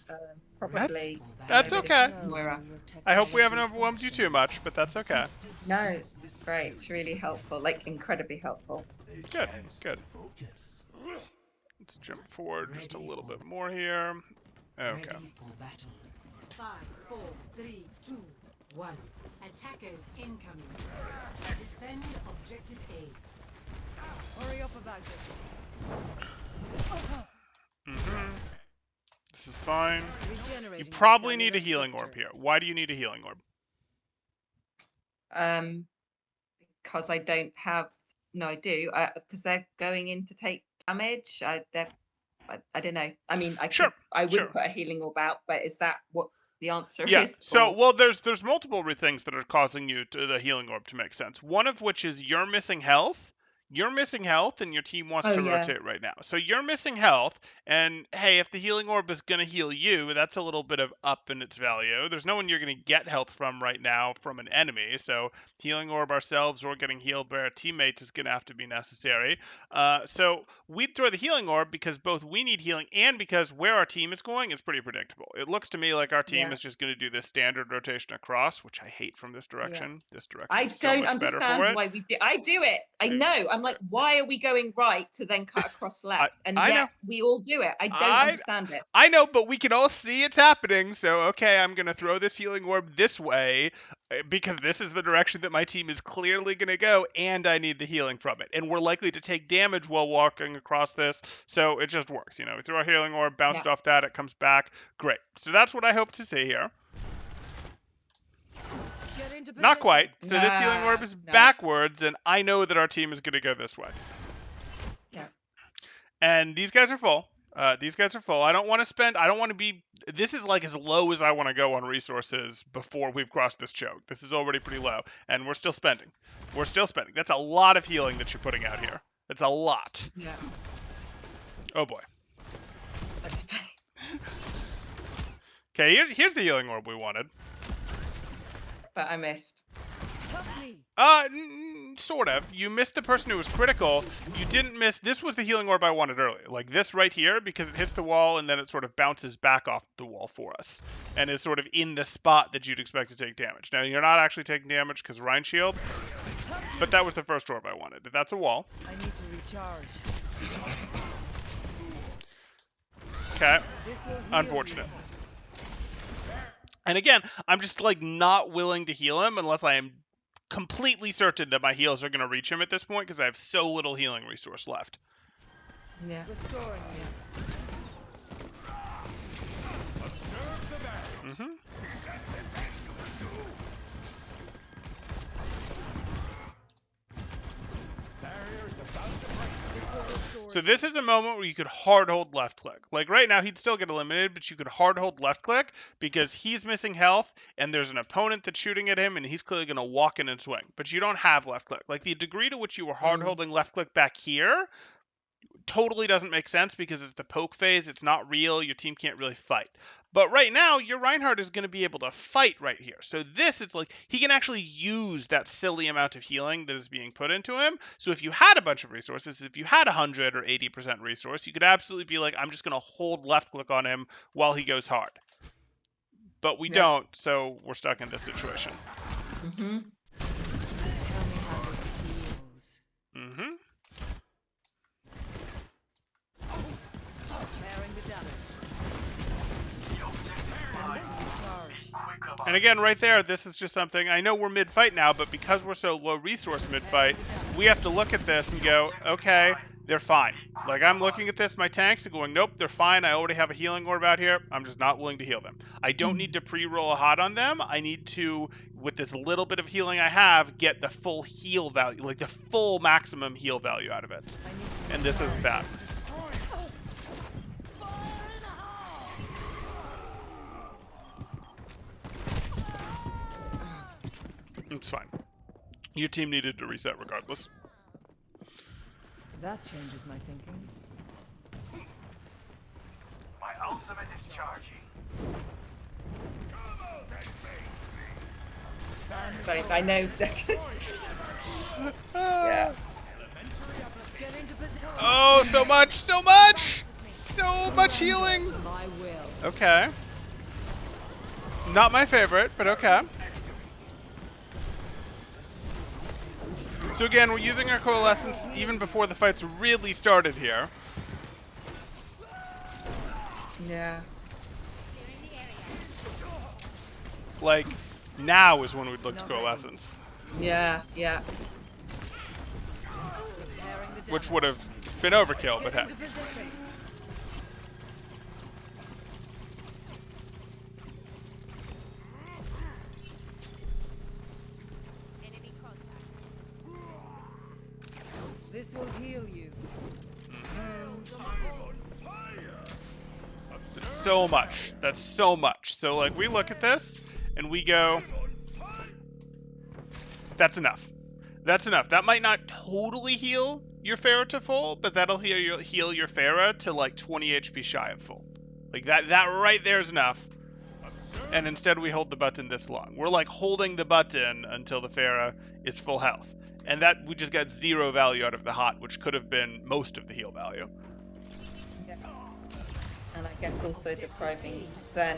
Probably. That's okay. Moira. I hope we haven't overwhelmed you too much, but that's okay. No, great. It's really helpful. Like incredibly helpful. Good. Let's jump forward just a little bit more here. Okay. 5, 4, 3, 2, 1. Attackers incoming. Defend objective A. Hurry up about it. This is fine. Regenerating You my probably need a cellular healing orb structure. here. Why do you need a healing orb? Because I don't have. No, I do. Because they're going in to take damage. I don't know. I mean, I would put a healing orb out, but is that what the answer is? So, well, there's multiple things that are causing you to the healing orb to make sense. One of which is you're missing health. You're missing health, and your team wants to rotate right now. So you're missing health, and hey, if the healing orb is going to heal you, that's a little bit of up in its value. There's no one you're going to get health from right now from an enemy, so healing orb ourselves or getting healed by our teammates is going to have to be necessary. So we'd throw the healing orb because both we need healing and because where our team is going is pretty predictable. It looks to me like our team is just going to do this standard rotation across, which I hate from this direction. This direction I is so don't much better for understand it. why we do. I do it. I know. I'm like, why are we going right to then cut across left? And I yet know. we all do it. I don't I understand it. I know, but we can all see it's happening. So okay, I'm gonna throw this healing orb this way because this is the direction that my team is clearly gonna go, and I need the healing from it. And we're likely to take damage while walking across this, so it just works. You know, we throw a healing orb, bounced Yeah. off that, it comes back. Great. So that's what I hope to see here. Get into Not position. quite. So this healing orb is No. backwards, and I know that our team is gonna go this way. Yeah. And these guys are full. These guys are full. I don't want to spend. I don't want to be. This is like as low as I want to go on resources before we've crossed this choke. This is already pretty low, and we're still spending. We're still spending. That's a lot of healing that you're putting out here. It's a lot. Yeah. Oh boy. Okay, here's the healing orb we wanted. But I missed. Help me. Sort of. You missed the person who was critical. You didn't miss. This was the healing orb I wanted earlier. Like this right here, because it hits the wall and then it sort of bounces back off the wall for us. And is sort of in the spot that you'd expect to take damage. Now, you're not actually taking damage because Rhine Shield. But that was the first orb I wanted. That's a wall. I need to recharge. Okay. This will heal Unfortunate. you. And again, I'm just like not willing to heal him unless I am completely certain that my heals are going to reach him at this point because I have so little healing resource left. Yeah. Restoring you. Mm-hmm. So this is a moment where you could hard hold left click. Like right now, he'd still get eliminated, but you could hard hold left click because he's missing health and there's an opponent that's shooting at him and he's clearly going to walk in and swing. But you don't have left click. Like the degree to which you were hard holding left click back here totally doesn't make sense because it's the poke phase. It's not real. Your team can't really fight. But right now, your Reinhardt is going to be able to fight right here. So this, it's like he can actually use that silly amount of healing that is being put into him. So if you had a bunch of resources, if you had 100 or 80% resource, you could absolutely be like, I'm just going to hold left click on him while he goes hard. But we don't, so we're stuck in this situation. Mm-hmm. Tell me how this feels. Mm-hmm. Bearing the damage. I need to recharge. And again, right there, this is just something, I know we're mid-fight now, but because we're so low resource mid-fight, we have to look at this and go, okay, they're fine. Like, I'm looking at this, my tanks, and going, nope, they're fine. I already have a healing orb out here. I'm just not willing to heal them. I don't need to pre-roll a hot on them. I need to, with this little bit of healing I have, get the full heal value, like the full maximum heal value out of it. And this isn't that. It's fine. Your team needed to reset regardless. That changes my thinking. My ultimate is charging. Sorry, I know that. Yeah. Get into position. Oh, so much, so much! So much healing! To my will. Okay. Not my favorite, but okay. So again, we're using our coalescence even before the fight's really started here. Yeah. Like, now is when we'd look to Not ready. coalescence, Yeah. Yeah. Bearing the damage. which would have been overkill, but Get heck. into position. This will heal you. So much. That's so much. So, like, we look at this, and we go, that's enough. That's enough. That might not totally heal your Pharah to full, but that'll heal your Pharah to, like, 20 HP shy of full. Like, that right there is enough. And instead we hold the button this long. We're, like, holding the button until the Pharah is full health. And that, we just got 0 value out of the hot, which could have been most of the heal value. Yeah. And I guess also depriving Zen,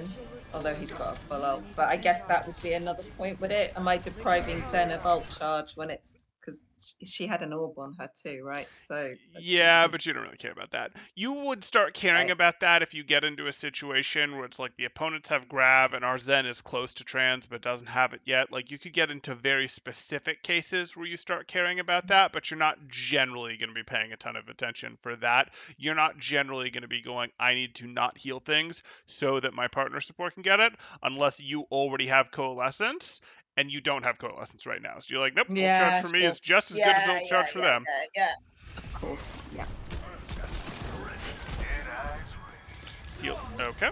although he's got a full ult. But I guess that would be another point with it. Am I depriving Zen of ult charge when it's because she had an orb on her too, right? So Yeah, but you don't really care about that. You would start caring right. about that if you get into a situation where it's like the opponents have grab and our Zen is close to trans but doesn't have it yet. Like you could get into very specific cases where you start caring about that, but you're not generally going to be paying a ton of attention for that. You're not generally going to be going, I need to not heal things so that my partner support can get it, unless you already have coalescence and you don't have coalescence right now. So you're like, nope, ult charge Yeah, for me sure. is just as good as ult charge for them. Yeah. Of course. Yeah. Dead eyes win. Heal. Okay.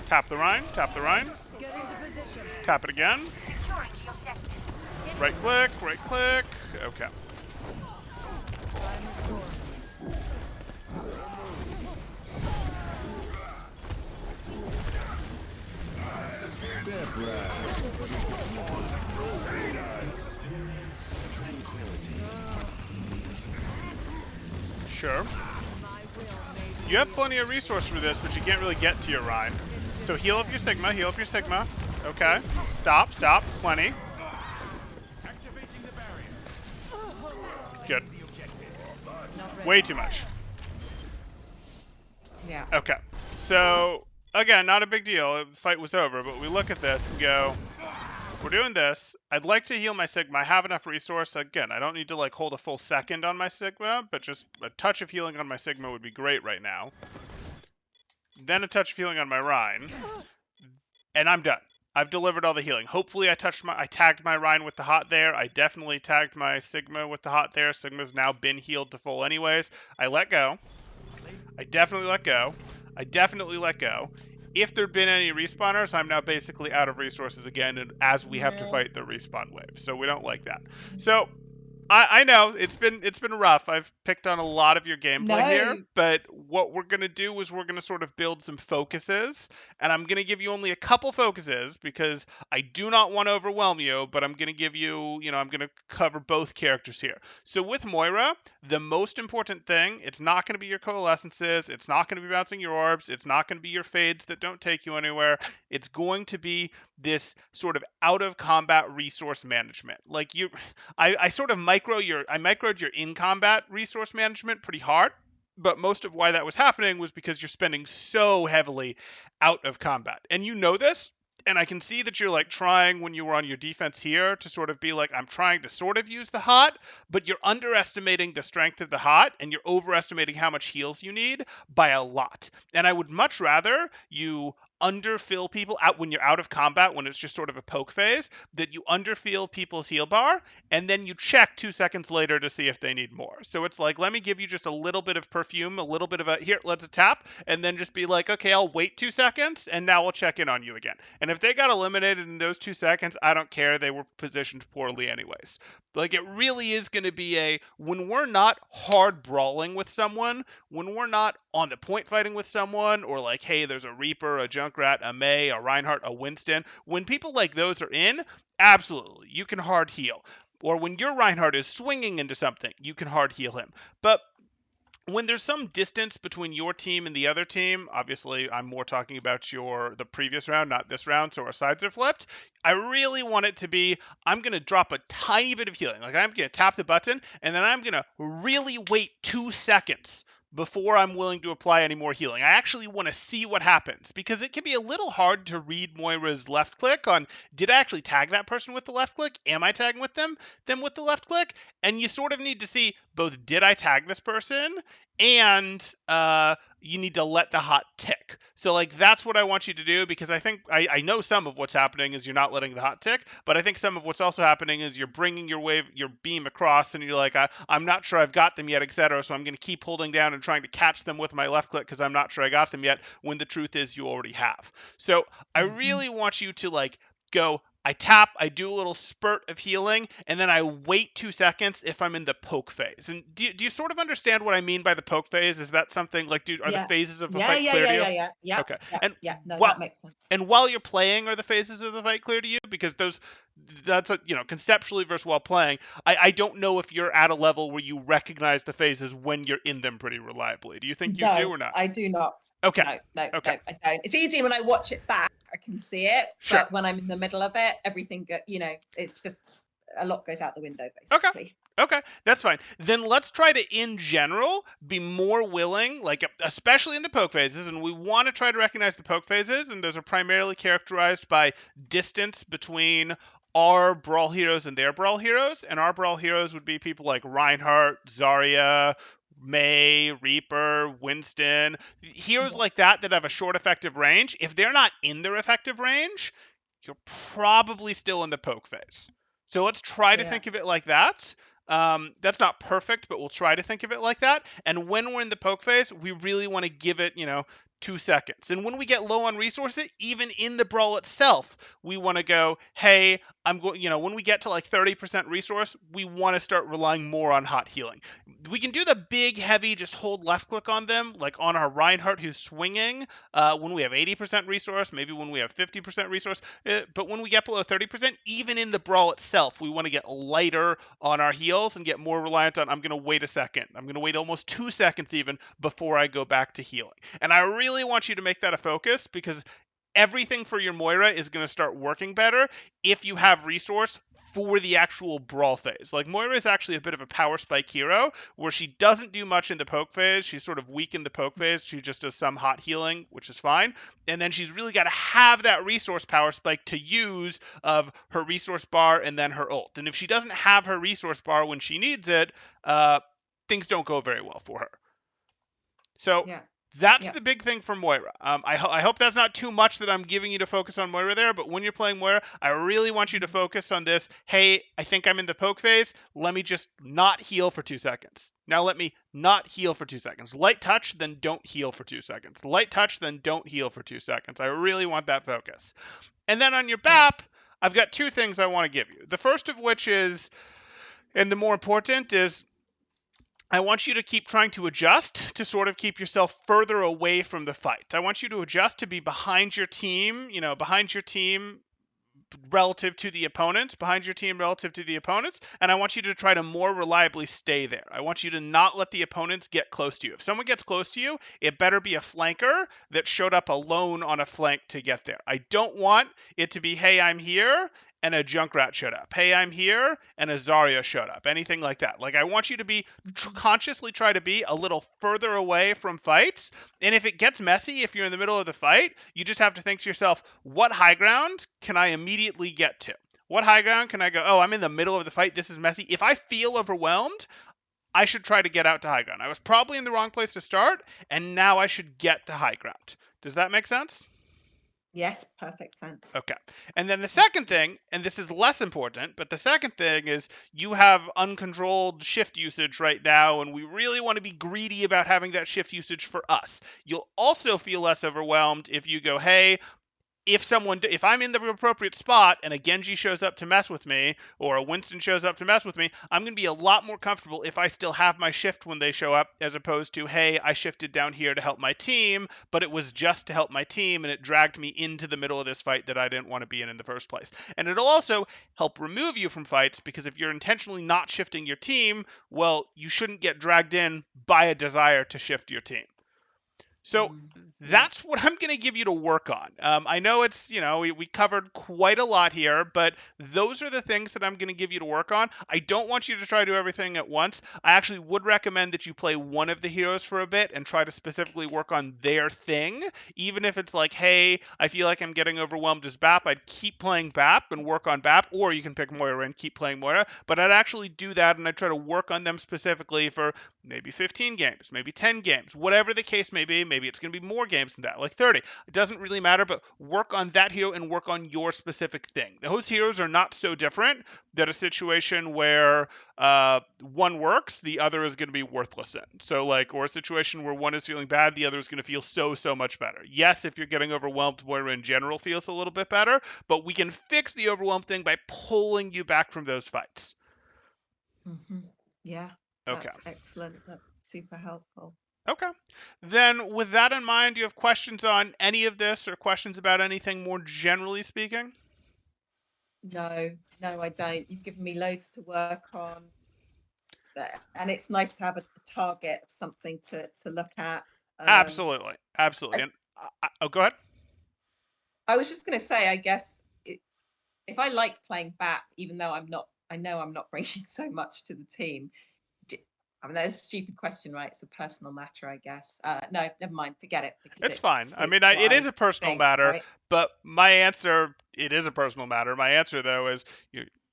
Tap the Rhine, tap the Rhine. Get into position. Tap it again. Securing the objective. Right click, right click. Okay. Prime restored. Step right. Sure. My will may be You have plenty of resource for this, but you can't really get to your Rhine. So heal up your Sigma, heal up your Sigma. Okay. Stop, stop. Plenty. Activating the barrier. Good. The objective. not ready. Way too much. Yeah. Okay. So, again, not a big deal. The fight was over, but we look at this and go, we're doing this. I'd like to heal my Sigma. I have enough resource. Again, I don't need to like hold a full second on my Sigma, but just a touch of healing on my Sigma would be great right now. Then a touch of healing on my Rhine. And I'm done. I've delivered all the healing. Hopefully I tagged my Rhine with the hot there. I definitely tagged my Sigma with the hot there. Sigma's now been healed to full anyways. I let go. I definitely let go. I definitely let go. If there'd been any respawners, I'm now basically out of resources again, and as we have to fight the respawn wave. So we don't like that. So I know it's been rough. I've picked on a lot of your gameplay here, No. but what we're gonna do is we're gonna sort of build some focuses, and I'm gonna give you only a couple focuses because I do not want to overwhelm you, but I'm gonna give you, I'm gonna cover both characters here. So with Moira, the most important thing, it's not gonna be your coalescences, it's not gonna be bouncing your orbs, it's not gonna be your fades that don't take you anywhere. It's going to be this sort of out of combat resource management. Like I sort of microed your in combat resource management pretty hard, but most of why that was happening was because you're spending so heavily out of combat. And you know this, and I can see that you're like trying when you were on your defense here to sort of be like, I'm trying to sort of use the hot, but you're underestimating the strength of the hot and you're overestimating how much heals you need by a lot. And I would much rather you underfill people out when you're out of combat, when it's just sort of a poke phase, that you underfill people's heal bar and then you check 2 seconds later to see if they need more. So it's like, let me give you just a little bit of perfume, a little bit of here, let's tap, and then just be like, okay, I'll wait 2 seconds and now I'll check in on you again. And if they got eliminated in those 2 seconds, I don't care. They were positioned poorly anyways. Like it really is going to be when we're not hard brawling with someone, when we're not on the point fighting with someone, or like, hey, there's a Reaper, a Junkrat, a May, a Reinhardt, a Winston, when people like those are in, absolutely, you can hard heal. Or when your Reinhardt is swinging into something, you can hard heal him. But when there's some distance between your team and the other team, obviously I'm more talking about the previous round, not this round, so our sides are flipped. I really want it to be, I'm going to drop a tiny bit of healing. Like I'm going to tap the button, and then I'm going to really wait 2 seconds before I'm willing to apply any more healing. I actually want to see what happens, because it can be a little hard to read Moira's left click on, did I actually tag that person with the left click? Am I tagging with them with the left click? And you sort of need to see both, did I tag this person? And you need to let the hot tick. So like that's what I want you to do, because I think I know some of what's happening is you're not letting the hot tick, but I think some of what's also happening is you're bringing your beam across, and you're like, I'm not sure I've got them yet, etc. So I'm going to keep holding down and trying to catch them with my left click because I'm not sure I got them yet, when the truth is you already have. So I really want you to like go, I tap, I do a little spurt of healing, and then I wait 2 seconds if I'm in the poke phase. And do you sort of understand what I mean by the poke phase? Is that something like, are the phases of a fight clear to you? Yeah. Okay. Yeah. No, while, that makes sense. and while you're playing, are the phases of the fight clear to you? Because that's conceptually versus while playing. I don't know if you're at a level where you recognize the phases when you're in them pretty reliably. Do you think you do or not? I do not. Okay. No, Okay. I don't. It's easy when I watch it back I can see it, Sure. but when I'm in the middle of it, everything it's just a lot goes out the window Okay. basically. Okay, that's fine. Then let's try to, in general, be more willing, like especially in the poke phases, and we want to try to recognize the poke phases, and those are primarily characterized by distance between our brawl heroes and their brawl heroes, and our brawl heroes would be people like Reinhardt, Zarya, May, Reaper, Winston, heroes Yeah. like that that have a short effective range. If they're not in their effective range, you're probably still in the poke phase. So let's try to Yeah. think of it like that. That's not perfect, but we'll try to think of it like that. And when we're in the poke phase, we really want to give it, 2 seconds. And when we get low on resources, even in the brawl itself, we want to go, hey, I'm going, when we get to like 30% resource, we want to start relying more on hot healing. We can do the big, heavy, just hold left click on them, like on our Reinhardt who's swinging, when we have 80% resource, maybe when we have 50% resource. But when we get below 30%, even in the brawl itself, we want to get lighter on our heals and get more reliant on, I'm going to wait a second. I'm going to wait almost 2 seconds even before I go back to healing. And I really want you to make that a focus, because everything for your Moira is going to start working better if you have resource for the actual brawl phase. Like, Moira is actually a bit of a power spike hero where she doesn't do much in the poke phase. She's sort of weak in the poke phase. She just does some hot healing, which is fine. And then she's really got to have that resource power spike to use of her resource bar and then her ult. And if she doesn't have her resource bar when she needs it, things don't go very well for her. So Yeah. that's Yeah. the big thing for Moira. I hope that's not too much that I'm giving you to focus on Moira there, but when you're playing Moira, I really want you to focus on this. Hey, I think I'm in the poke phase. Let me just not heal for 2 seconds. Now let me not heal for 2 seconds. Light touch, then don't heal for 2 seconds. Light touch, then don't heal for 2 seconds. I really want that focus. And then on your Yeah. BAP, I've got 2 things I want to give you. The first of which is, and the more important, is I want you to keep trying to adjust to sort of keep yourself further away from the fight. I want you to adjust to be behind your team, relative to the opponents, behind your team relative to the opponents, and I want you to try to more reliably stay there. I want you to not let the opponents get close to you. If someone gets close to you, it better be a flanker that showed up alone on a flank to get there. I don't want it to be, hey, I'm here, and a Junkrat showed up. Hey, I'm here, and a Zarya showed up. Anything like that. Like, I want you to be consciously try to be a little further away from fights. And if it gets messy, if you're in the middle of the fight, you just have to think to yourself, what high ground can I immediately get to? What high ground can I go, oh, I'm in the middle of the fight, this is messy. If I feel overwhelmed, I should try to get out to high ground. I was probably in the wrong place to start, and now I should get to high ground. Does that make sense? Yes, perfect sense. Okay. And then the second thing, and this is less important, but the second thing is you have uncontrolled shift usage right now, and we really want to be greedy about having that shift usage for us. You'll also feel less overwhelmed if you go, hey, if I'm in the appropriate spot and a Genji shows up to mess with me, or a Winston shows up to mess with me, I'm going to be a lot more comfortable if I still have my shift when they show up, as opposed to, hey, I shifted down here to help my team, but it was just to help my team and it dragged me into the middle of this fight that I didn't want to be in the first place. And it'll also help remove you from fights, because if you're intentionally not shifting your team, well, you shouldn't get dragged in by a desire to shift your team. So Yeah. that's what I'm going to give you to work on. I know it's, we covered quite a lot here, but those are the things that I'm going to give you to work on. I don't want you to try to do everything at once. I actually would recommend that you play one of the heroes for a bit and try to specifically work on their thing. Even if it's like, hey, I feel like I'm getting overwhelmed as BAP, I'd keep playing BAP and work on BAP, or you can pick Moira and keep playing Moira. But I'd actually do that, and I'd try to work on them specifically for maybe 15 games, maybe 10 games, whatever the case may be. Maybe it's going to be more games than that, like 30. It doesn't really matter, but work on that hero and work on your specific thing. Those heroes are not so different that a situation where one works, the other is going to be worthless in. So, or a situation where one is feeling bad, the other is going to feel so much better. Yes, if you're getting overwhelmed, Moira in general feels a little bit better, but we can fix the overwhelmed thing by pulling you back from those fights. Yeah, Okay. that's excellent. That's super helpful. Okay. Then, with that in mind, do you have questions on any of this, or questions about anything more generally speaking? No, I don't. You've given me loads to work on, and it's nice to have a target of something to look at. Absolutely. Absolutely. I, And oh, go ahead. I was just going to say, I guess if I like playing bat, even though I know I'm not bringing so much to the team. I mean, that's a stupid question, right? It's a personal matter, I guess. No, never mind. Forget it because It's fine. I mean, it's what it is I a personal think, matter, right? but my answer, it is a personal matter. My answer though is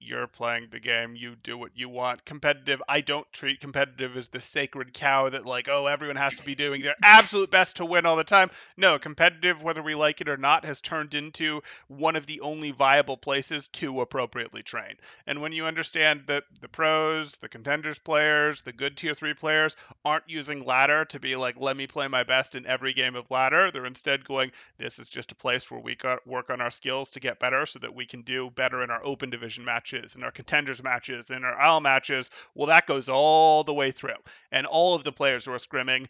you're playing the game. You do what you want. Competitive. I don't treat competitive as the sacred cow that like, oh, everyone has to be doing their absolute best to win all the time. No, competitive, whether we like it or not, has turned into one of the only viable places to appropriately train. And when you understand that the pros, the contenders players, the good tier 3 players aren't using ladder to be like, let me play my best in every game of ladder. They're instead going, this is just a place where we got work on our skills to get better so that we can do better in our open division matches, in our contenders matches, in our IL matches. Well, that goes all the way through. And all of the players who are scrimming,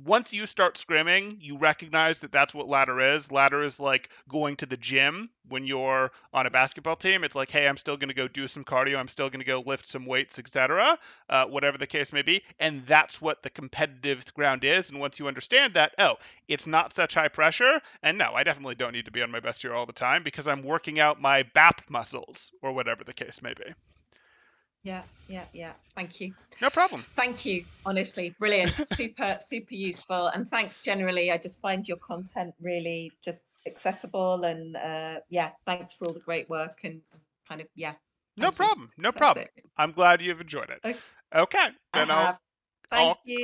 once you start scrimming, you recognize that that's what ladder is. Ladder is like going to the gym when you're on a basketball team. It's like, hey, I'm still going to go do some cardio. I'm still going to go lift some weights, etc. Whatever the case may be. And that's what the competitive ground is. And once you understand that, oh, it's not such high pressure. And no, I definitely don't need to be on my best year all the time because I'm working out my BAP muscles or whatever the case may be. Yeah, yeah, yeah. Thank you. No problem. Thank you. Honestly, brilliant. Super, super useful. And thanks generally. I just find your content really just accessible. And yeah, thanks for all the great work and kind of, yeah, No thank you. problem. No That's problem. it. I'm glad you've enjoyed it. I Okay, I then have. Thank I'll you.